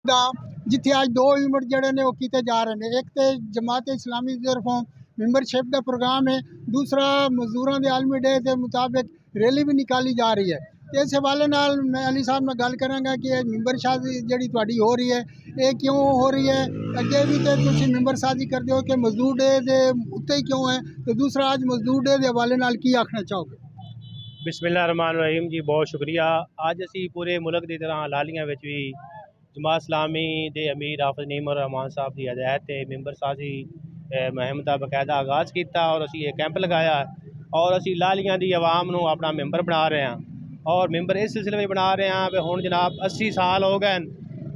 ਦਾ ਜਿੱਥੇ ਅੱਜ ਦੋ ਯੂਨਿਟ ਜਿਹੜੇ ਨੇ ਉਹ ਕੀਤੇ ਜਾ ਰਹੇ ਨੇ। ਇੱਕ ਤੇ ਜਮਾਤ ਇਸਲਾਮੀ ਦੀ ਤਰਫੋਂ ਮੈਂਬਰशिप ਦਾ प्रोग्राम है, दूसरा मजदूरों के आलमी डे के मुताबिक रैली भी निकाली जा रही है। तो इस हवाले नाल मैं अली साहब नाल गल करांगा कि मैंबर शादी जी तुहाडी हो रही है, ये क्यों हो रही है? अगे भी तो तुसीं मैंबर साजी करते हो कि मजदूर डे के उत्ते ही क्यों है? तो दूसरा आज मजदूर डे के हवाले नाल की आखना चाहोगे? बिस्मिल्लाहिर्रहमानिर्रहीम जी, बहुत शुक्रिया। अज असी पूरे मुल्क की तरह लालियां विच भी जमात इस्लामी के अमीर हाफिज नीमर रहमान साहब की हदायत से मैंबर साजी मुहिम का बकायदा आगाज़ किया और असी ये कैंप लगाया और असी लालियां की आवाम को अपना मैंबर बना रहे हैं। और मैंबर इस सिलसिले में बना रहे हैं भी हुण जनाब 80 साल हो गए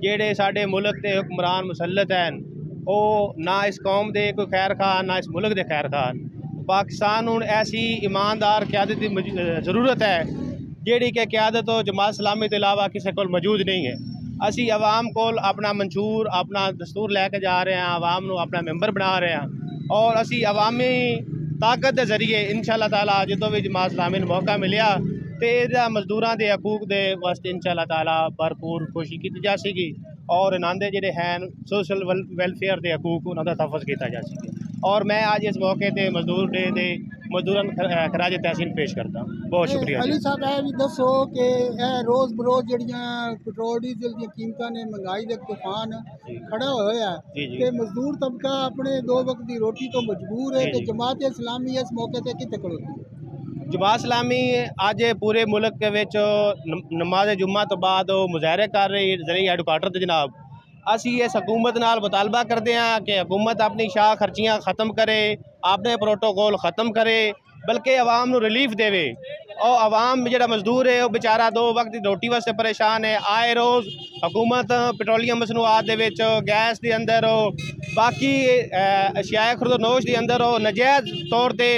जेड़े साडे मुल्क के हुक्मरान मुसलत हैं, वो ना इस कौम के कोई खैर खान ना इस मुल्क के खैर खान। पाकिस्तान हुण ऐसी ईमानदार क्यादत की ज़रूरत है जिहड़ी कि क्यादत जमात इस्लामी के अलावा किसी को मौजूद नहीं है। असी आवाम को अपना मंशूर अपना दस्तूर लैके जा रहे हैं, आवाम को अपना मैंबर बना रहे हैं और असी अवामी ताकत के जरिए इंशाअल्लाह ताला जो भी जमात इस्लामी को मौका मिलिया तो यह मजदूरों के हकूक के वास्ते इंशाअल्लाह ताला भरपूर कोशिश की जा सकेगी और इन्हों के जोड़े हैं सोशल वेलफेयर के हकूक उन्होंने तहफ़्फ़ुज़ किया जा सके। और मैं आज इस मौके पर मजदूर डे के मजदूरों खराज तहसीन पेश करता हूँ। बहुत शुक्रिया। अली साहब यह भी दसो कि रोज़ बरोज़ जड़ियाँ पेट्रोल डीजल दी कीमतां ने महंगाई का तूफान खड़ा होया कि मजदूर तबका अपने दो वक्त की रोटी तो मजबूर है तो जमात इस्लामी इस मौके पर कितने खड़ोती है? जमात इस्लामी अज पूरे मुल्क के विच नमाज जुम्मा तो बाद मुजाहरे कर रही जरिए हैडकुआटर ते जनाब असी इस हुकूमत नाल मुतालबा करते हैं कि हुकूमत अपनी शाह खर्चियाँ ख़त्म करे, अपने प्रोटोकॉल ख़त्म करे, बल्कि आवाम को रिलीफ देवे। और आवाम जो मजदूर है वो बेचारा दो वक्त की रोटी वास्ते परेशान है। आए रोज़ हुकूमत पेट्रोलियम मसनूआत दे विच गैस के अंदर बाकी अशियाए खुरदनोश के अंदर नजायज़ तौर पर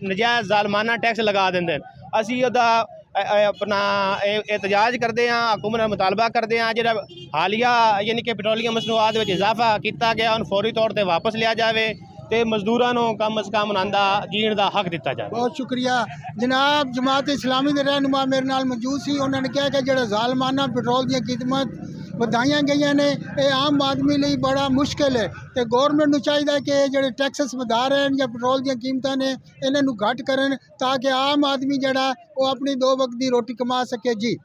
नजायज़ ज़ालमाना टैक्स लगा देंगे। असी उहदा अपना एहतजाज करते हैं, हुकूमत नाल मुतालबा करते हैं जो हालिया यानी कि पेट्रोलियम मसनूआत में इजाफा किया गया उन्हें फौरी तौर पर वापस लिया जाए तो मजदूरों को कम अज़ कम उन्होंने जीण का हक दिता जाए। बहुत शुक्रिया जनाब। जमात इस्लामी के रहनुमा मेरे नाल मौजूद सी, उन्होंने कहा कि जो ज़ालमाना पेट्रोल दी कीमत ਵਧਾਈਆਂ ਗਈਆਂ ਨੇ ਇਹ ਆਮ ਆਦਮੀ ਲਈ ਬੜਾ ਮੁਸ਼ਕਿਲ ਹੈ ਤੇ ਗਵਰਨਮੈਂਟ ਨੂੰ ਚਾਹੀਦਾ ਕਿ ਜਿਹੜੇ ਟੈਕਸਸ ਵਧਾ ਰਹੇ ਨੇ ਜਾਂ ਪੈਟਰੋਲ ਦੀਆਂ ਕੀਮਤਾਂ ਨੇ ਇਹਨਾਂ ਨੂੰ ਘੱਟ ਕਰਨ ਤਾਂ ਕਿ ਆਮ ਆਦਮੀ ਜਿਹੜਾ ਉਹ ਆਪਣੀ ਦੋ ਵਕਤ ਦੀ ਰੋਟੀ ਕਮਾ ਸਕੇ। ਜੀ।